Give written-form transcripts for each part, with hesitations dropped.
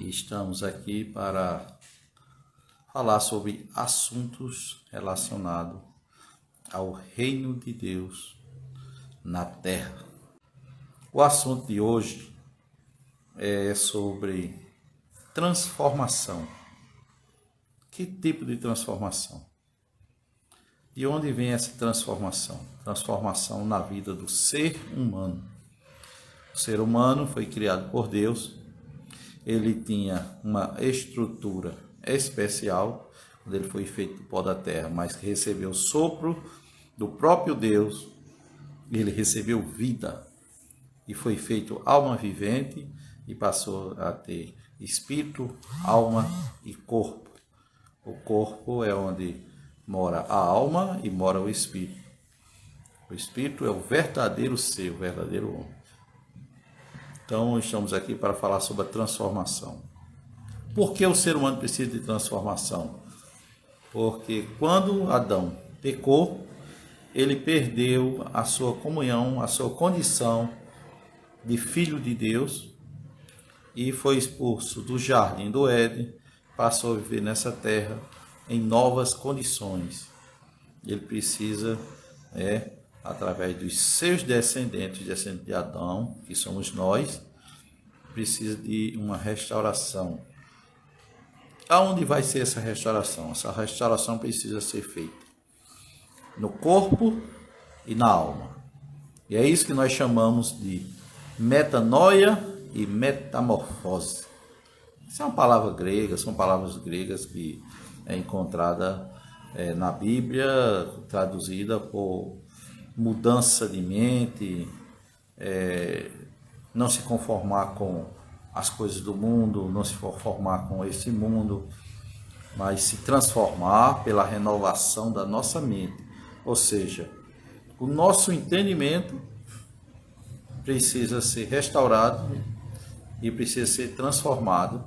Estamos aqui para falar sobre assuntos relacionados ao reino de Deus na terra. O assunto de hoje é sobre transformação. Que tipo de transformação? De onde vem essa transformação? Transformação na vida do ser humano. O ser humano foi criado por Deus. Ele tinha uma estrutura especial, quando ele foi feito do pó da terra, mas recebeu o sopro do próprio Deus, ele recebeu vida e foi feito alma vivente e passou a ter espírito, alma e corpo. O corpo é onde mora a alma e mora o espírito. O espírito é o verdadeiro ser, o verdadeiro homem. Então, estamos aqui para falar sobre a transformação. Por que o ser humano precisa de transformação? Porque quando Adão pecou, ele perdeu a sua comunhão, a sua condição de filho de Deus e foi expulso do jardim do Éden, passou a viver nessa terra em novas condições. Ele precisa, através dos seus descendentes de Adão, que somos nós, precisa de uma restauração. Aonde vai ser essa restauração? Essa restauração precisa ser feita no corpo e na alma. E é isso que nós chamamos de metanoia e metamorfose. Isso é uma palavra grega, são palavras gregas que é encontrada na Bíblia, traduzida por mudança de mente, não se conformar com as coisas do mundo, não se conformar com esse mundo, mas se transformar pela renovação da nossa mente. Ou seja, o nosso entendimento precisa ser restaurado e precisa ser transformado.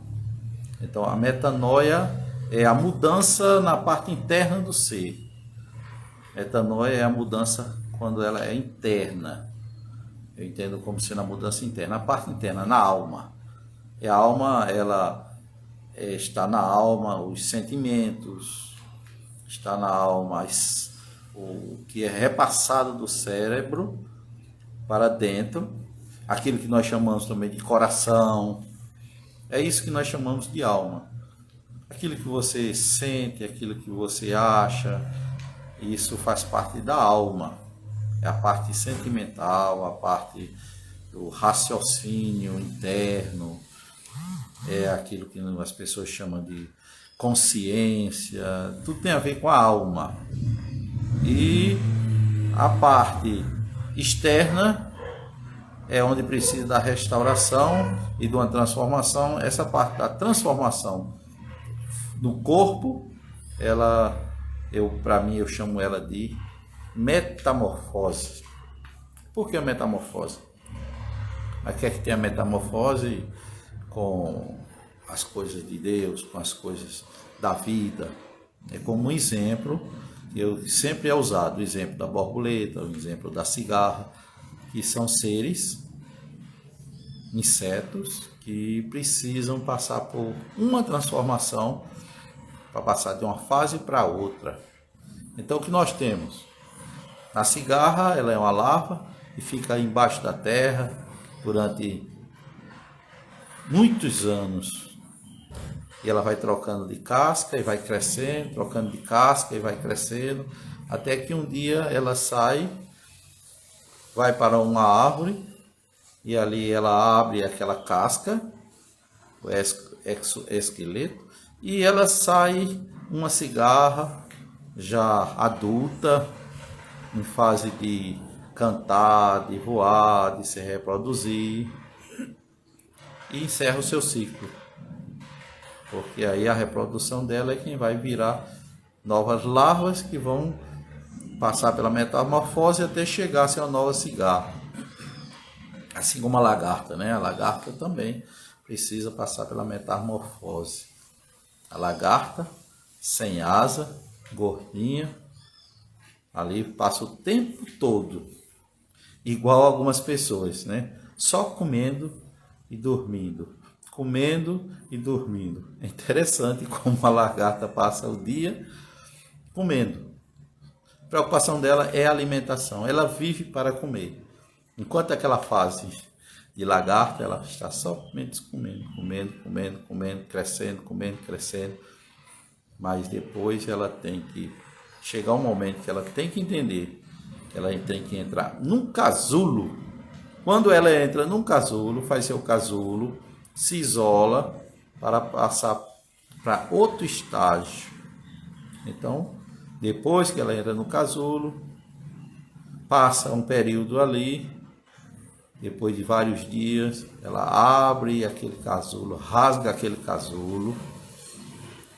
Então, a metanoia é a mudança na parte interna do ser. Metanoia é a mudança quando ela é interna. Eu entendo como sendo a mudança interna. A parte interna, na alma. E a alma, ela está na alma os sentimentos, está na alma o que é repassado do cérebro para dentro, aquilo que nós chamamos também de coração. É isso que nós chamamos de alma. Aquilo que você sente, aquilo que você acha, isso faz parte da alma. É a parte sentimental, a parte do raciocínio interno, é aquilo que as pessoas chamam de consciência, tudo tem a ver com a alma. E a parte externa é onde precisa da restauração e de uma transformação. Essa parte da transformação do corpo, para mim, eu chamo ela de metamorfose. Por que a metamorfose? Mas quer que tenha metamorfose com as coisas de Deus, com as coisas da vida. É como um exemplo, eu sempre é usado o exemplo da borboleta, o exemplo da cigarra, que são seres, insetos, que precisam passar por uma transformação para passar de uma fase para outra. Então, o que nós temos? A cigarra, ela é uma larva e fica embaixo da terra durante muitos anos. E ela vai trocando de casca e vai crescendo, trocando de casca e vai crescendo, até que um dia ela sai, vai para uma árvore e ali ela abre aquela casca, o esqueleto, e ela sai uma cigarra já adulta, em fase de cantar, de voar, de se reproduzir, e encerra o seu ciclo. Porque aí a reprodução dela é quem vai virar novas larvas que vão passar pela metamorfose até chegar a ser uma nova cigarra. Assim como a lagarta, né? A lagarta também precisa passar pela metamorfose. A lagarta, sem asa, gordinha, ali passa o tempo todo, igual algumas pessoas, né? Só comendo e dormindo. comendo e dormindo. É interessante como a lagarta passa o dia comendo. A preocupação dela é a alimentação. Ela vive para comer. Enquanto aquela fase de lagarta, ela está somente comendo, crescendo. Mas depois ela tem que chegar um momento que ela tem que entender que ela tem que entrar num casulo. Quando ela entra num casulo, faz seu casulo, se isola para passar para outro estágio. Então, depois que ela entra no casulo, passa um período ali, depois de vários dias, ela abre aquele casulo, rasga aquele casulo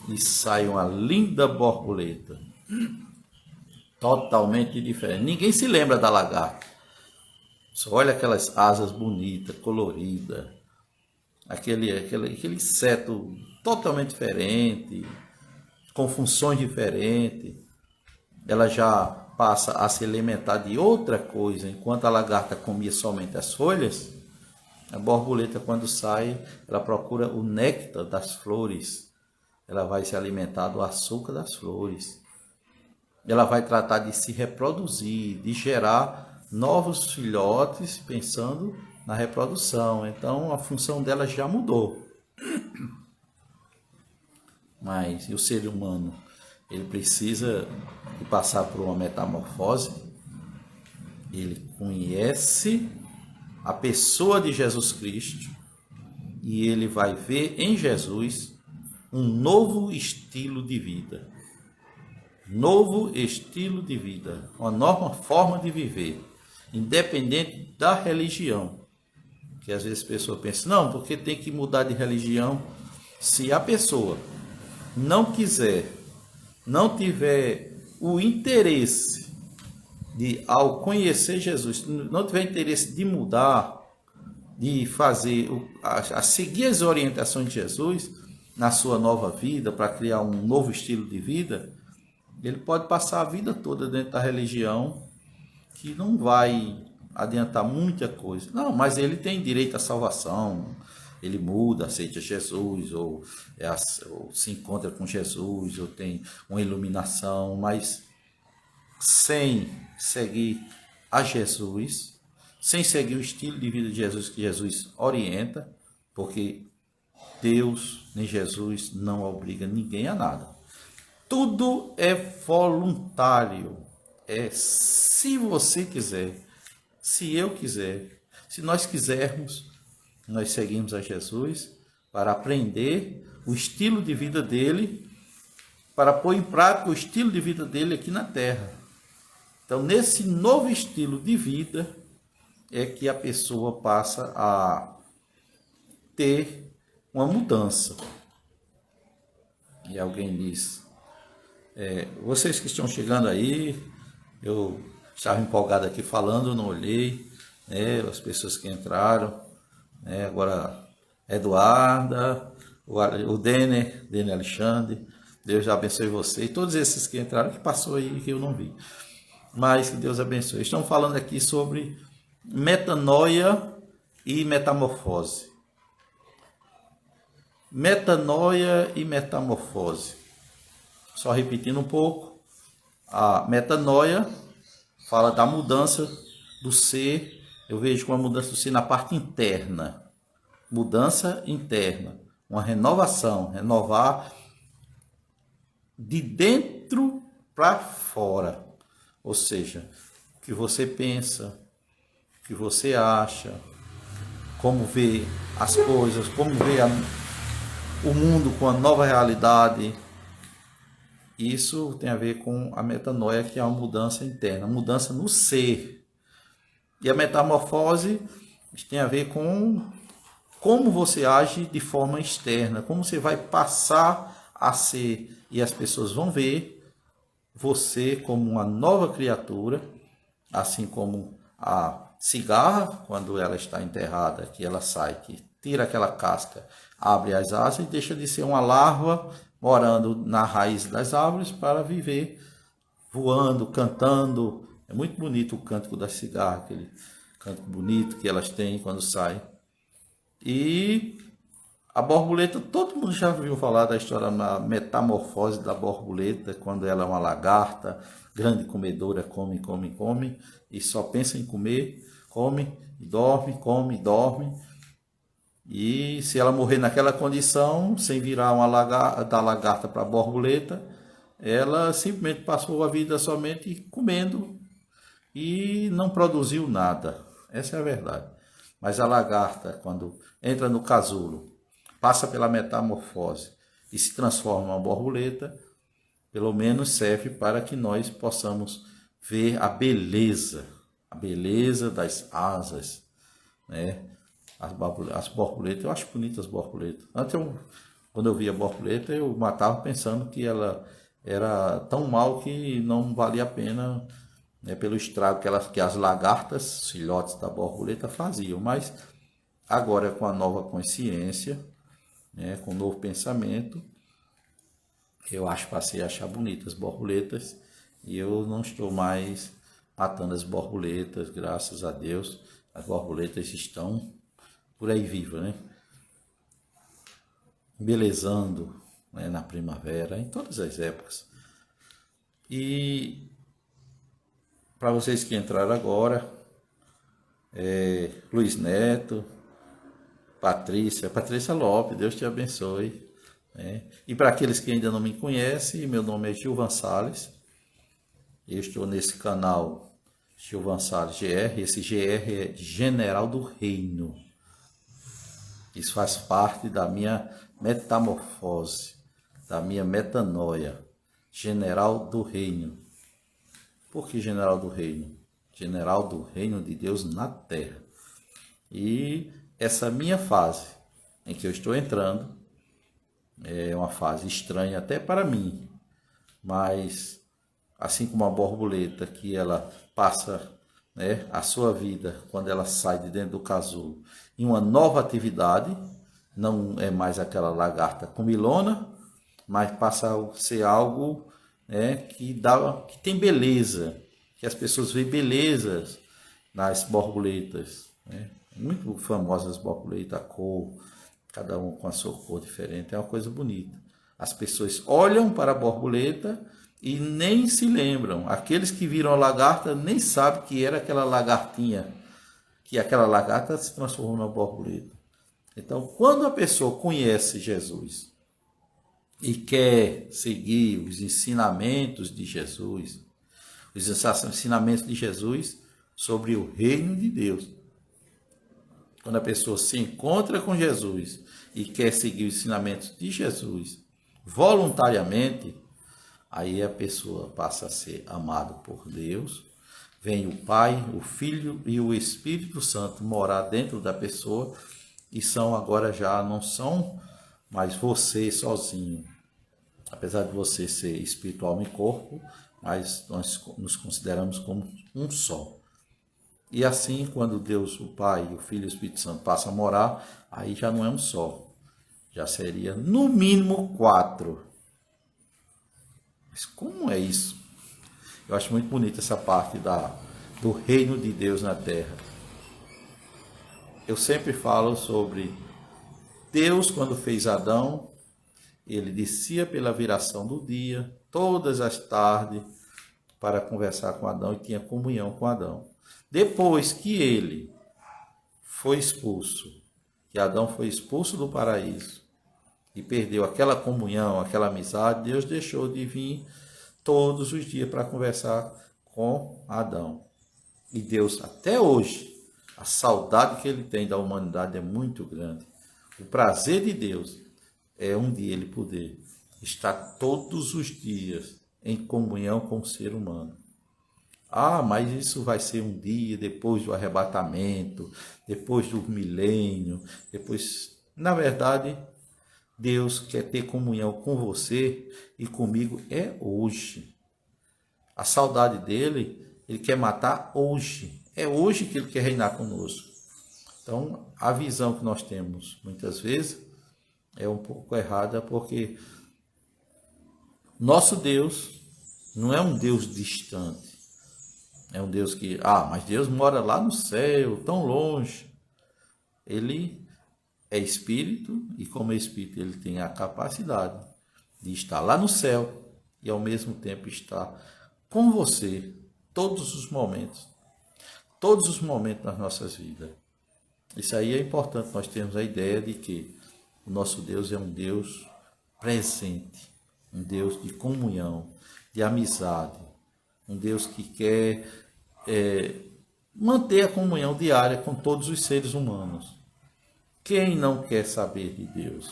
e sai uma linda borboleta. Totalmente diferente. Ninguém se lembra da lagarta. Só olha aquelas asas bonitas, coloridas, aquele inseto totalmente diferente, com funções diferentes. Ela já passa a se alimentar de outra coisa. Enquanto a lagarta comia somente as folhas, a borboleta, quando sai, ela procura o néctar das flores. Ela vai se alimentar do açúcar das flores. Ela vai tratar de se reproduzir, de gerar novos filhotes, pensando na reprodução. Então, a função dela já mudou. Mas e o ser humano? Ele precisa de passar por uma metamorfose. Ele conhece a pessoa de Jesus Cristo e ele vai ver em Jesus um novo estilo de vida. Novo estilo de vida, uma nova forma de viver, independente da religião. Que às vezes a pessoa pensa, não, porque tem que mudar de religião. Se a pessoa não quiser, não tiver o interesse de, ao conhecer Jesus, não tiver interesse de mudar, de fazer, a seguir as orientações de Jesus na sua nova vida, para criar um novo estilo de vida, ele pode passar a vida toda dentro da religião, que não vai adiantar muita coisa. Não, mas ele tem direito à salvação, ele muda, aceita Jesus, ou se encontra com Jesus, ou tem uma iluminação, mas sem seguir a Jesus, sem seguir o estilo de vida de Jesus que Jesus orienta, porque Deus nem Jesus não obriga ninguém a nada. Tudo é voluntário. É se você quiser, se eu quiser, se nós quisermos, nós seguimos a Jesus para aprender o estilo de vida dele, para pôr em prática o estilo de vida dele aqui na terra. Então, nesse novo estilo de vida é que a pessoa passa a ter uma mudança. E alguém diz, vocês que estão chegando aí, eu estava empolgado aqui falando, não olhei, as pessoas que entraram, agora Eduarda, o Denner Alexandre, Deus abençoe você, e todos esses que entraram, que passou aí que eu não vi, mas que Deus abençoe. Estamos falando aqui sobre metanoia e metamorfose. Metanoia e metamorfose. Só repetindo um pouco, a metanoia fala da mudança do ser, eu vejo como a mudança do ser na parte interna. Mudança interna, uma renovação, renovar de dentro para fora. Ou seja, o que você pensa, o que você acha, como vê as coisas, como vê o mundo com a nova realidade. Isso tem a ver com a metanoia, que é uma mudança interna, mudança no ser. E a metamorfose tem a ver com como você age de forma externa, como você vai passar a ser, e as pessoas vão ver você como uma nova criatura, assim como a cigarra, quando ela está enterrada, que ela sai, que tira aquela casca, abre as asas e deixa de ser uma larva morando na raiz das árvores para viver voando, cantando. É muito bonito o cântico das cigarras, aquele canto bonito que elas têm quando saem. E A borboleta, todo mundo já ouviu falar da história da metamorfose da borboleta, quando ela é uma lagarta, grande comedora, come, come, come, e só pensa em comer, come, come, dorme. E se ela morrer naquela condição, sem virar uma da lagarta para borboleta, ela simplesmente passou a vida somente comendo e não produziu nada. Essa é a verdade. Mas a lagarta, quando entra no casulo, passa pela metamorfose e se transforma em uma borboleta, pelo menos serve para que nós possamos ver a beleza das asas, né? As borboletas, eu acho bonitas as borboletas. Antes, quando eu via borboleta, eu matava pensando que ela era tão mal que não valia a pena, né, pelo estrago que as lagartas, filhotes da borboleta, faziam. Mas agora, com a nova consciência, né, com o novo pensamento, eu passei a achar bonitas as borboletas e eu não estou mais matando as borboletas, graças a Deus. As borboletas estão por aí viva, né? Embelezando, né, na primavera, em todas as épocas. E para vocês que entraram agora, Luiz Neto, Patrícia Lopes, Deus te abençoe. Né? E para aqueles que ainda não me conhecem, meu nome é Gilvan Salles. Eu estou nesse canal Gilvan Salles GR. Esse GR é General do Reino. Isso faz parte da minha metamorfose, da minha metanoia. General do Reino. Por que General do Reino? General do Reino de Deus na Terra. E essa minha fase em que eu estou entrando é uma fase estranha até para mim, mas assim como a borboleta que ela passa, né, a sua vida quando ela sai de dentro do casulo em uma nova atividade, não é mais aquela lagarta comilona, mas passa a ser algo, né, que tem beleza, que as pessoas veem belezas nas borboletas, né? Muito famosas as borboletas, a cor, cada um com a sua cor diferente, é uma coisa bonita. As pessoas olham para a borboleta e nem se lembram. Aqueles que viram a lagarta nem sabem que era aquela lagartinha, que aquela lagarta se transformou numa borboleta. Então, quando a pessoa conhece Jesus e quer seguir os ensinamentos de Jesus, os ensinamentos de Jesus sobre o reino de Deus, quando a pessoa se encontra com Jesus e quer seguir os ensinamentos de Jesus voluntariamente, aí a pessoa passa a ser amada por Deus, vem o Pai, o Filho e o Espírito Santo morar dentro da pessoa e não são mais você sozinho. Apesar de você ser espiritual em corpo, mas nós nos consideramos como um só. E assim, quando Deus, o Pai, o Filho e o Espírito Santo passam a morar, aí já não é um só. Já seria, no mínimo, 4. Mas como é isso? Eu acho muito bonita essa parte do reino de Deus na terra. Eu sempre falo sobre Deus, quando fez Adão, ele descia pela viração do dia, todas as tardes, para conversar com Adão e tinha comunhão com Adão. Depois que ele foi expulso, que Adão foi expulso do paraíso e perdeu aquela comunhão, aquela amizade, Deus deixou de vir todos os dias para conversar com Adão. E Deus, até hoje, a saudade que ele tem da humanidade é muito grande. O prazer de Deus é um dia ele poder estar todos os dias em comunhão com o ser humano. Ah, mas isso vai ser um dia depois do arrebatamento, depois do milênio, depois... Na verdade, Deus quer ter comunhão com você e comigo é hoje. A saudade dele, ele quer matar hoje. É hoje que ele quer reinar conosco. Então, a visão que nós temos, muitas vezes, é um pouco errada, porque nosso Deus não é um Deus distante. É um Deus mas Deus mora lá no céu, tão longe. Ele é espírito e como é espírito ele tem a capacidade de estar lá no céu e ao mesmo tempo estar com você todos os momentos das nossas vidas. Isso aí é importante, nós temos a ideia de que o nosso Deus é um Deus presente, um Deus de comunhão, de amizade, um Deus que quer manter a comunhão diária com todos os seres humanos. Quem não quer saber de Deus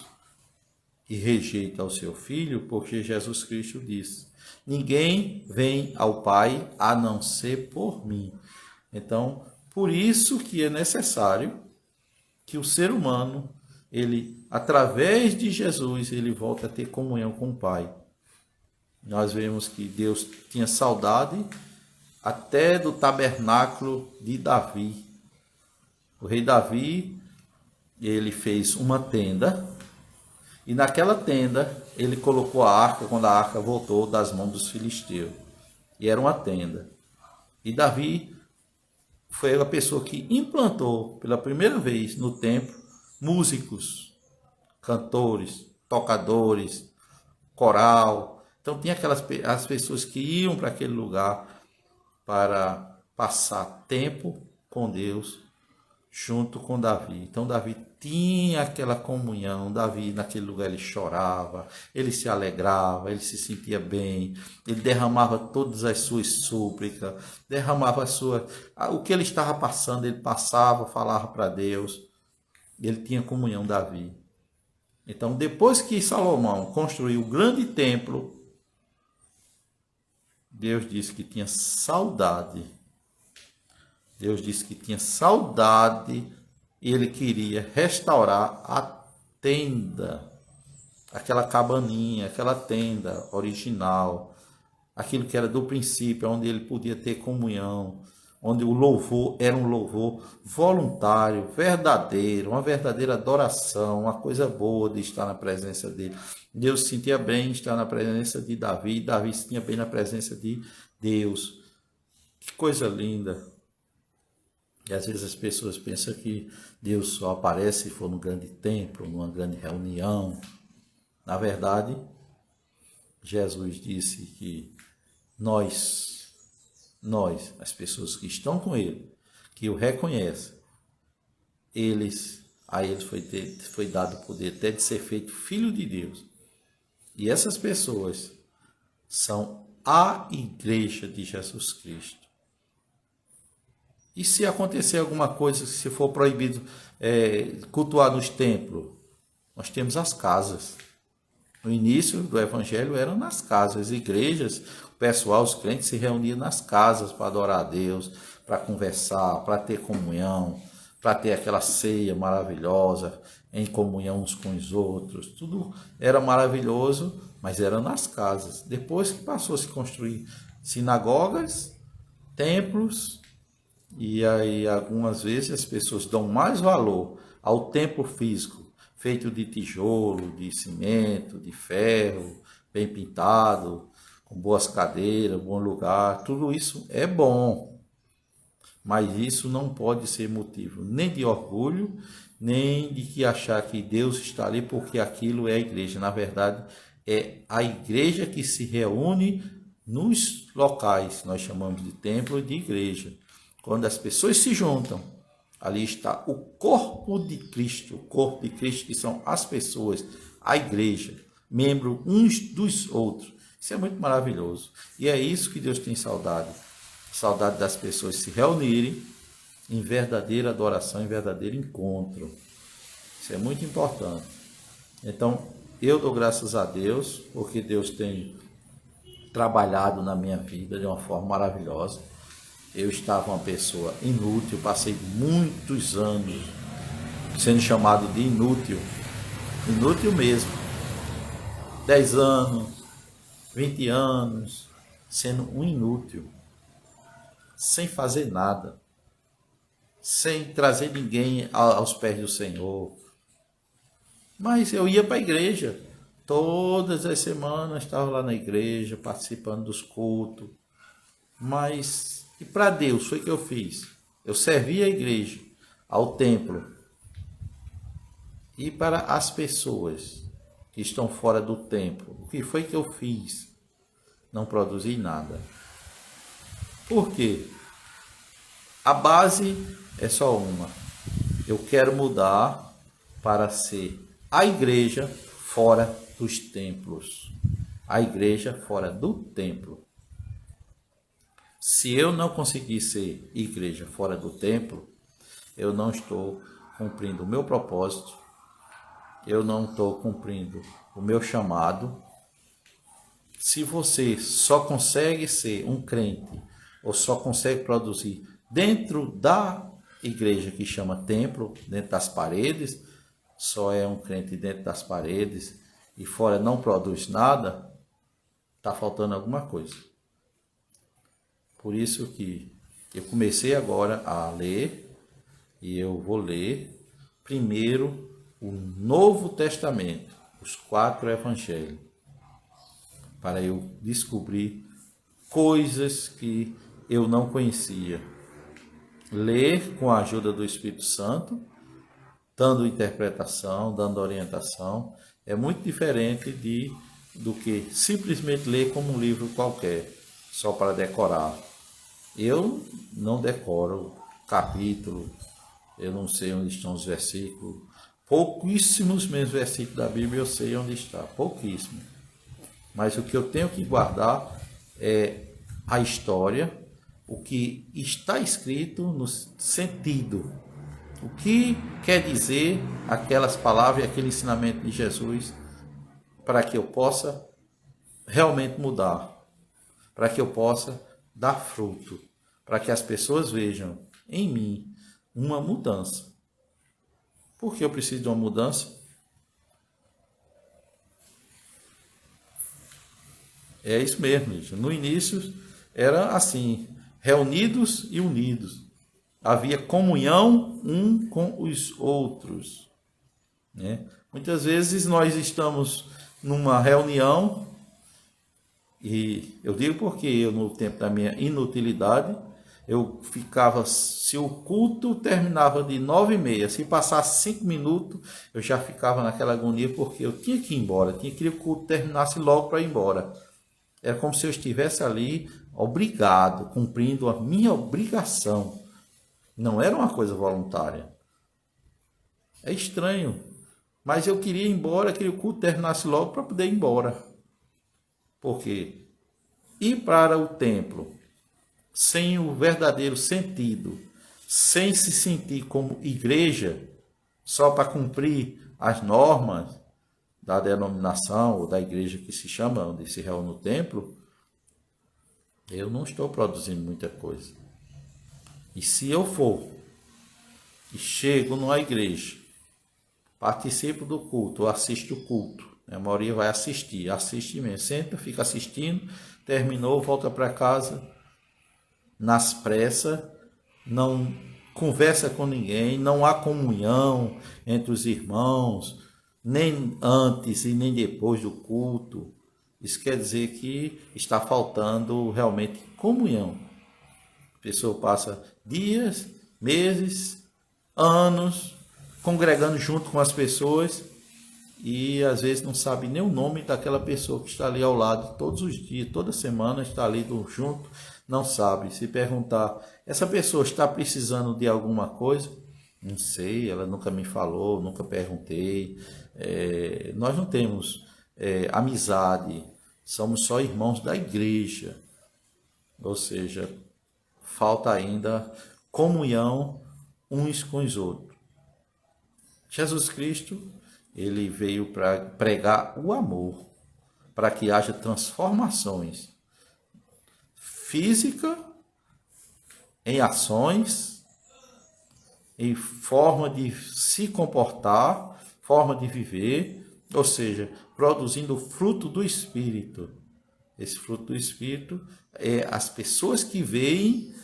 e rejeita o seu Filho, porque Jesus Cristo disse, ninguém vem ao Pai a não ser por mim. Então, por isso que é necessário que o ser humano, ele, através de Jesus, ele volta a ter comunhão com o Pai. Nós vemos que Deus tinha saudade até do tabernáculo de Davi. O rei Davi, ele fez uma tenda, e naquela tenda ele colocou a arca, quando a arca voltou das mãos dos filisteus. E era uma tenda. E Davi foi a pessoa que implantou pela primeira vez no templo músicos, cantores, tocadores, coral. Então tinha as pessoas que iam para aquele lugar para passar tempo com Deus junto com Davi. Então Davi tinha aquela comunhão. Davi naquele lugar ele chorava, ele se alegrava, ele se sentia bem, ele derramava todas as suas súplicas, derramava o que ele estava passando, ele passava, falava para Deus. Ele tinha comunhão, Davi. Então depois que Salomão construiu o grande templo, Deus disse que tinha saudade. Deus disse que tinha saudade e ele queria restaurar a tenda, aquela cabaninha, aquela tenda original, aquilo que era do princípio, onde ele podia ter comunhão, onde o louvor era um louvor voluntário, verdadeiro, uma verdadeira adoração, uma coisa boa de estar na presença dele. Deus se sentia bem em estar na presença de Davi, Davi se sentia bem na presença de Deus. Que coisa linda! E às vezes as pessoas pensam que Deus só aparece se for num grande templo, numa grande reunião. Na verdade, Jesus disse que nós, as pessoas que estão com Ele, que o reconhecem, a eles foi dado o poder até de ser feito filho de Deus. E essas pessoas são a igreja de Jesus Cristo. E se acontecer alguma coisa, se for proibido cultuar nos templos, nós temos as casas. No início do evangelho eram nas casas, as igrejas, o pessoal, os crentes se reuniam nas casas para adorar a Deus, para conversar, para ter comunhão, para ter aquela ceia maravilhosa, em comunhão uns com os outros. Tudo era maravilhoso, mas era nas casas. Depois que passou a se construir sinagogas, templos, e aí algumas vezes as pessoas dão mais valor ao templo físico, feito de tijolo, de cimento, de ferro, bem pintado, com boas cadeiras, bom lugar. Tudo isso é bom, mas isso não pode ser motivo nem de orgulho, nem de que achar que Deus está ali porque aquilo é a igreja. Na verdade, é a igreja que se reúne nos locais, nós chamamos de templo e de igreja. Quando as pessoas se juntam, ali está o corpo de Cristo que são as pessoas, a igreja, membros uns dos outros. Isso é muito maravilhoso. E é isso que Deus tem saudade. Saudade das pessoas se reunirem em verdadeira adoração, em verdadeiro encontro. Isso é muito importante. Então, eu dou graças a Deus, porque Deus tem trabalhado na minha vida de uma forma maravilhosa. Eu estava uma pessoa inútil, passei muitos anos sendo chamado de inútil mesmo. 10 anos, 20 anos, sendo um inútil, sem fazer nada, sem trazer ninguém aos pés do Senhor. Mas eu ia para a igreja, todas as semanas estava lá na igreja, participando dos cultos, mas... E para Deus foi o que eu fiz. Eu servi a igreja, ao templo. E para as pessoas que estão fora do templo, o que foi que eu fiz? Não produzi nada. Por quê? A base é só uma. Eu quero mudar para ser a igreja fora dos templos. A igreja fora do templo. Se eu não conseguir ser igreja fora do templo, eu não estou cumprindo o meu propósito, eu não estou cumprindo o meu chamado. Se você só consegue ser um crente ou só consegue produzir dentro da igreja que chama templo, dentro das paredes, só é um crente dentro das paredes e fora não produz nada, está faltando alguma coisa. Por isso que eu comecei agora a ler, e eu vou ler primeiro o Novo Testamento, os 4 evangelhos, para eu descobrir coisas que eu não conhecia. Ler com a ajuda do Espírito Santo, dando interpretação, dando orientação, é muito diferente do que simplesmente ler como um livro qualquer, só para decorar. Eu não decoro capítulo, eu não sei onde estão os versículos, pouquíssimos mesmo versículos da Bíblia eu sei onde está, pouquíssimo. Mas o que eu tenho que guardar é a história, o que está escrito no sentido, o que quer dizer aquelas palavras e aquele ensinamento de Jesus, para que eu possa realmente mudar, para que eu possa dar fruto, para que as pessoas vejam em mim uma mudança. Por que eu preciso de uma mudança? É isso mesmo, gente. No início era assim, reunidos e unidos. Havia comunhão um com os outros, né? Muitas vezes nós estamos numa reunião, e eu digo porque eu, no tempo da minha inutilidade, eu ficava, se o culto terminava de 9h30, se passasse 5 minutos, eu já ficava naquela agonia, porque eu tinha que ir embora, tinha que ir, o culto terminasse logo para ir embora. Era como se eu estivesse ali obrigado, cumprindo a minha obrigação. Não era uma coisa voluntária. É estranho. Mas eu queria ir embora, queria que o culto terminasse logo para poder ir embora. Porque ir para o templo sem o verdadeiro sentido, sem se sentir como igreja, só para cumprir as normas da denominação ou da igreja que se chama, onde se reúne no templo, eu não estou produzindo muita coisa. E se eu for e chego numa igreja, participo do culto, ou assisto o culto, a maioria vai assistir, assiste mesmo, senta, fica assistindo, terminou, volta para casa, nas pressas, não conversa com ninguém, não há comunhão entre os irmãos, nem antes e nem depois do culto. Isso quer dizer que está faltando realmente comunhão. A pessoa passa dias, meses, anos congregando junto com as pessoas e às vezes não sabe nem o nome daquela pessoa que está ali ao lado todos os dias, toda semana está ali junto, não sabe. Se perguntar, essa pessoa está precisando de alguma coisa? Não sei, ela nunca me falou, nunca perguntei. Nós não temos amizade, somos só irmãos da igreja. Ou seja, falta ainda comunhão uns com os outros. Jesus Cristo, ele veio para pregar o amor, para que haja transformações físicas, em ações, em forma de se comportar, forma de viver, ou seja, produzindo o fruto do Espírito. Esse fruto do Espírito é as pessoas que veem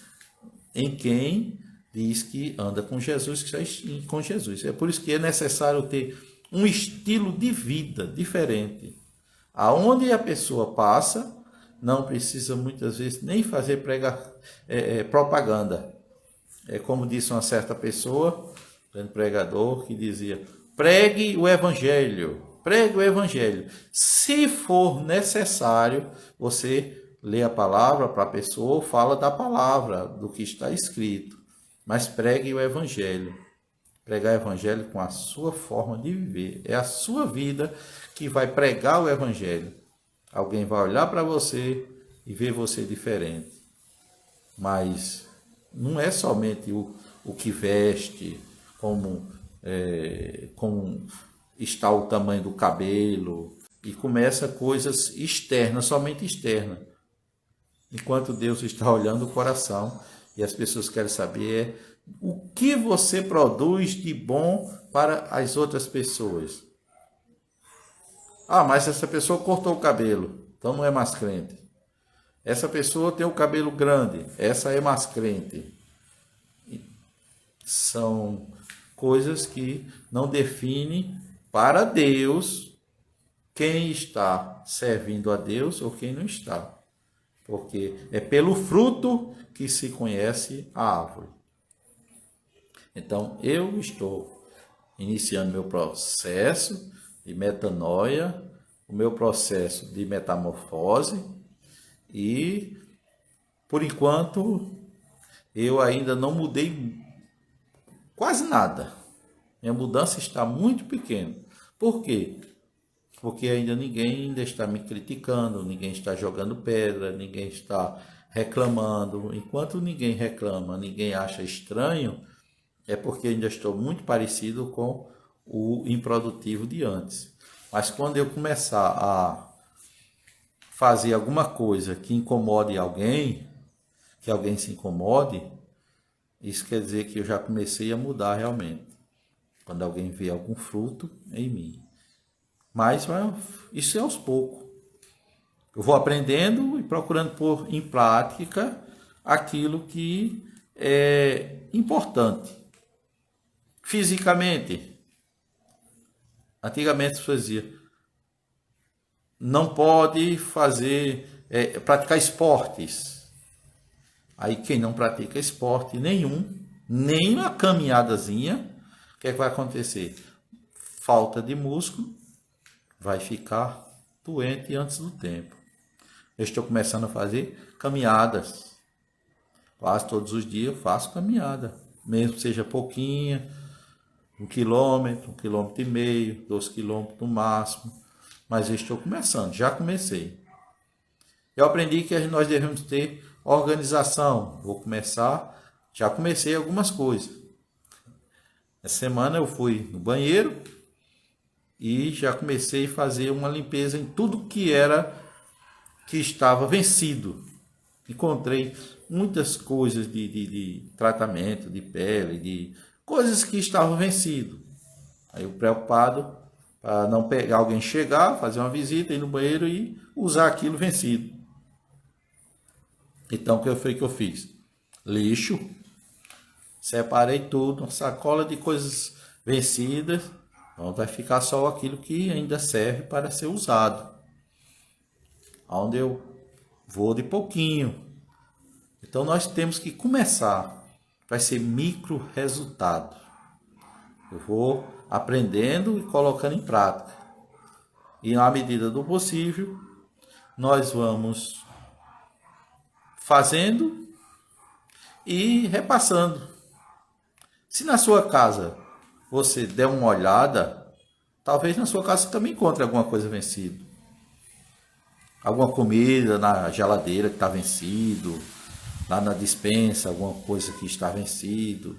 em quem diz que anda com Jesus, que está com Jesus. É por isso que é necessário ter um estilo de vida diferente. Aonde a pessoa passa, não precisa muitas vezes nem fazer propaganda. É como disse uma certa pessoa, um pregador, que dizia: pregue o evangelho. Pregue o evangelho. Se for necessário, você lê a palavra para a pessoa ou fala da palavra, do que está escrito. Mas pregue o evangelho. Pregar o evangelho com a sua forma de viver. É a sua vida que vai pregar o evangelho. Alguém vai olhar para você e ver você diferente. Mas não é somente o que veste, como está o tamanho do cabelo, e começa coisas externas, somente externas. Enquanto Deus está olhando o coração e as pessoas querem saber o que você produz de bom para as outras pessoas. Ah, mas essa pessoa cortou o cabelo, então não é mais crente. Essa pessoa tem o cabelo grande, essa é mais crente. São coisas que não definem para Deus quem está servindo a Deus ou quem não está. Porque é pelo fruto que se conhece a árvore. Então, eu estou iniciando meu processo de metanoia, o meu processo de metamorfose e, por enquanto, eu ainda não mudei quase nada. Minha mudança está muito pequena. Por quê? Porque ninguém está me criticando, ninguém está jogando pedra, ninguém está reclamando. Enquanto ninguém reclama, ninguém acha estranho, é porque ainda estou muito parecido com o improdutivo de antes. Mas quando eu começar a fazer alguma coisa que incomode alguém, que alguém se incomode, isso quer dizer que eu já comecei a mudar realmente. Quando alguém vê algum fruto em mim. Mas isso é aos poucos. Eu vou aprendendo e procurando pôr em prática aquilo que é importante. Fisicamente, antigamente se fazia, não pode praticar esportes. Aí quem não pratica esporte nenhum, nem uma caminhadazinha, o que é que vai acontecer? Falta de músculo, vai ficar doente antes do tempo. Eu estou começando a fazer caminhadas. Quase todos os dias eu faço caminhada. Mesmo que seja pouquinha, 1 quilômetro e meio, 2 quilômetros no máximo. Mas eu estou começando, já comecei. Eu aprendi que nós devemos ter organização. Vou começar, já comecei algumas coisas. Essa semana eu fui no banheiro e já comecei a fazer uma limpeza em tudo que estava vencido. Encontrei muitas coisas de tratamento, de pele, de coisas que estavam vencidas. Aí eu preocupado para não pegar alguém chegar, fazer uma visita, ir no banheiro e usar aquilo vencido. Então o que foi que eu fiz? Lixo, separei tudo, uma sacola de coisas vencidas, então vai ficar só aquilo que ainda serve para ser usado. Onde eu vou de pouquinho. Então nós temos que começar. Vai ser micro resultado. Eu vou aprendendo e colocando em prática. E na medida do possível, nós vamos fazendo e repassando. Se na sua casa você der uma olhada, talvez na sua casa você também encontre alguma coisa vencida. Alguma comida na geladeira que está vencido, lá na despensa, alguma coisa que está vencido,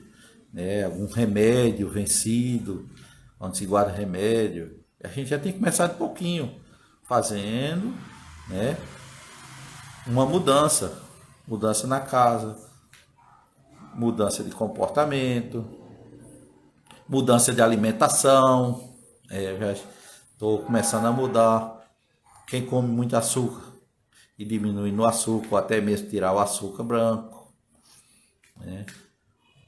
né? Algum remédio vencido, onde se guarda remédio. A gente já tem que começar de pouquinho, fazendo, né? Uma mudança na casa, mudança de comportamento, mudança de alimentação. Já estou começando a mudar. Quem come muito açúcar e diminui no açúcar, ou até mesmo tirar o açúcar branco, né?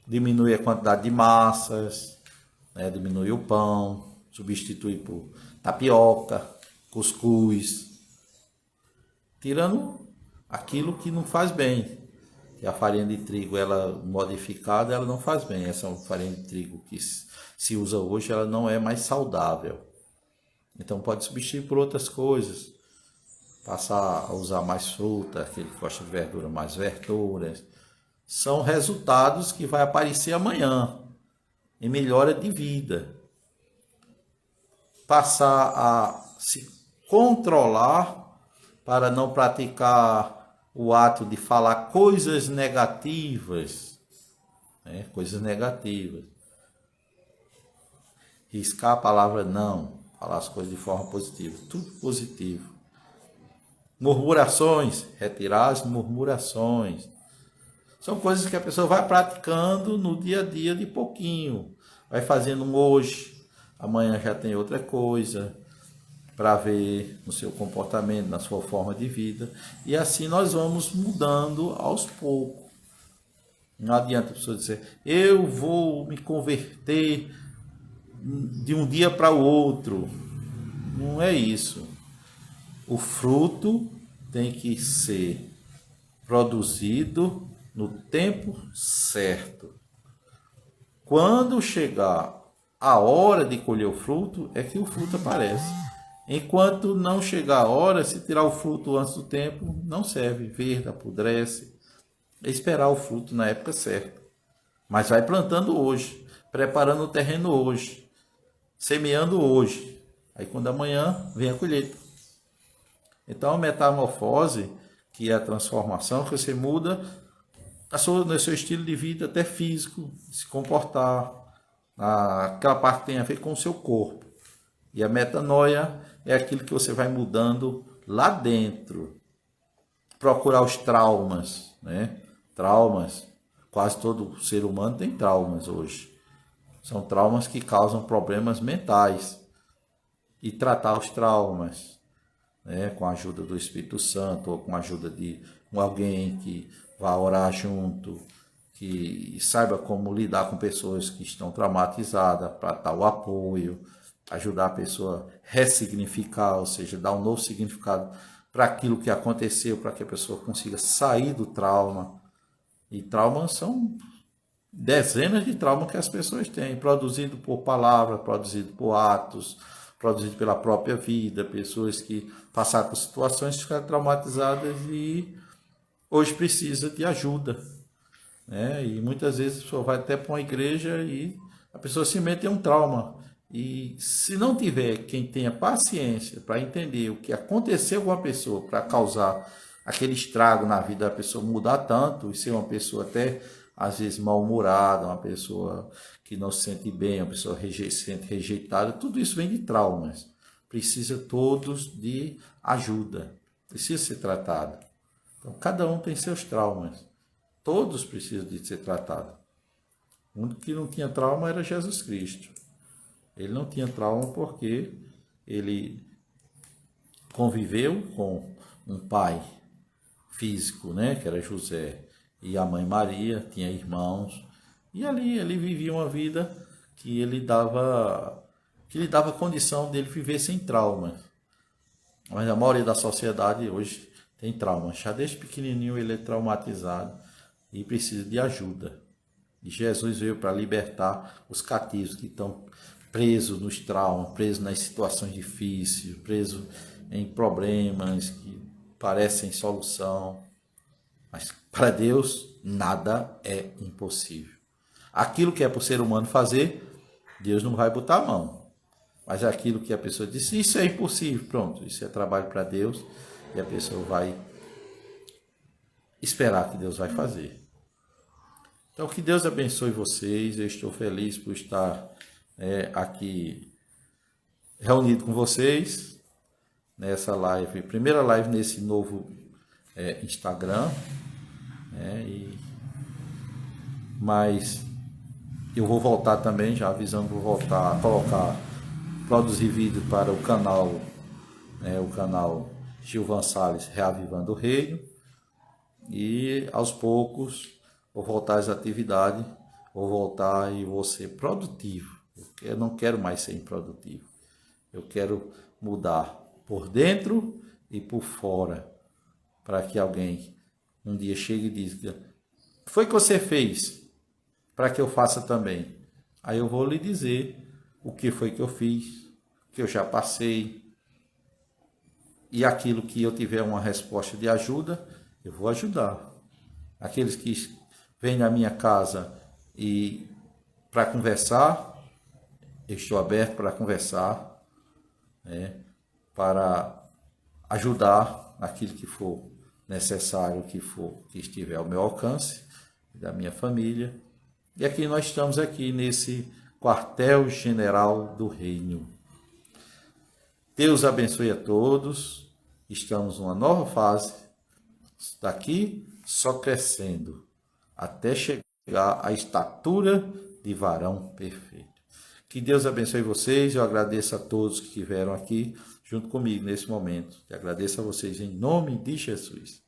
Diminui a quantidade de massas, né? Diminui o pão, substitui por tapioca, cuscuz, tirando aquilo que não faz bem, que a farinha de trigo, ela modificada, ela não faz bem. Essa farinha de trigo que se usa hoje, ela não é mais saudável. Então pode substituir por outras coisas. Passar a usar mais fruta, aquele que gosta de verdura, mais verduras. São resultados que vai aparecer amanhã, em melhora de vida. Passar a se controlar para não praticar o ato de falar coisas negativas, né? Coisas negativas. Riscar a palavra não, falar as coisas de forma positiva, tudo positivo. Murmurações, retirar as murmurações. São coisas que a pessoa vai praticando no dia a dia de pouquinho. Vai fazendo um hoje, amanhã já tem outra coisa para ver no seu comportamento, na sua forma de vida. E assim nós vamos mudando aos poucos. Não adianta a pessoa dizer, eu vou me converter de um dia para o outro. Não é isso. O fruto tem que ser produzido no tempo certo. Quando chegar a hora de colher o fruto, é que o fruto aparece. Enquanto não chegar a hora, se tirar o fruto antes do tempo, não serve, verde, apodrece. É esperar o fruto na época certa. Mas vai plantando hoje, preparando o terreno hoje, semeando hoje. Aí quando amanhã vem a colheita. Então a metamorfose, que é a transformação, que você muda no seu estilo de vida, até físico, se comportar, aquela parte que tem a ver com o seu corpo. E a metanoia é aquilo que você vai mudando lá dentro. Procurar os traumas, né? Traumas. Quase todo ser humano tem traumas hoje. São traumas que causam problemas mentais. E tratar os traumas, né? Com a ajuda do Espírito Santo, ou com a ajuda de alguém que vá orar junto, que saiba como lidar com pessoas que estão traumatizadas, para dar o apoio, ajudar a pessoa a ressignificar, ou seja, dar um novo significado para aquilo que aconteceu, para que a pessoa consiga sair do trauma. E traumas são dezenas de traumas que as pessoas têm, produzido por palavras, produzido por atos, produzido pela própria vida, pessoas que passaram por situações que ficaram traumatizadas e hoje precisa de ajuda, né? E muitas vezes a pessoa vai até para uma igreja e a pessoa simplesmente tem um trauma. E se não tiver quem tenha paciência para entender o que aconteceu com a pessoa para causar aquele estrago na vida da pessoa, mudar tanto e ser uma pessoa até às vezes mal-humorada, uma pessoa que não se sente bem, uma pessoa se sente rejeitada, tudo isso vem de traumas. Precisa todos de ajuda, precisa ser tratado. Então, cada um tem seus traumas. Todos precisam de ser tratados. O único que não tinha trauma era Jesus Cristo. Ele não tinha trauma porque ele conviveu com um pai físico, né, que era José, e a mãe Maria, tinha irmãos, e ali ele vivia uma vida que lhe dava condição dele viver sem traumas. Mas a maioria da sociedade hoje tem trauma. Já desde pequenininho ele é traumatizado e precisa de ajuda. E Jesus veio para libertar os cativos que estão presos nos traumas, presos nas situações difíceis, presos em problemas que parecem solução. Mas para Deus nada é impossível. Aquilo que é para o ser humano fazer, Deus não vai botar a mão. Mas aquilo que a pessoa disse, isso é impossível, pronto, isso é trabalho para Deus e a pessoa vai esperar que Deus vai fazer. Então, que Deus abençoe vocês. Eu estou feliz por estar aqui reunido com vocês nessa live, primeira live nesse novo Instagram. Mas eu vou voltar também, já avisando, vou voltar a produzir vídeo para o canal Gilvan Salles Reavivando o Reino. E aos poucos vou voltar às atividades, vou voltar e vou ser produtivo. Eu não quero mais ser improdutivo. Eu quero mudar por dentro e por fora, para que alguém um dia chegue e diga, foi que você fez para que eu faça também? Aí eu vou lhe dizer o que foi que eu fiz, que eu já passei, e aquilo que eu tiver uma resposta de ajuda, eu vou ajudar. Aqueles que vêm na minha casa e para conversar, eu estou aberto para conversar, né, para ajudar naquilo que for necessário, que estiver ao meu alcance, da minha família. E aqui nós estamos aqui nesse quartel-general do reino. Deus abençoe a todos. Estamos numa nova fase. Daqui só crescendo até chegar à estatura de varão perfeito. Que Deus abençoe vocês. Eu agradeço a todos que estiveram aqui junto comigo nesse momento. Eu agradeço a vocês em nome de Jesus.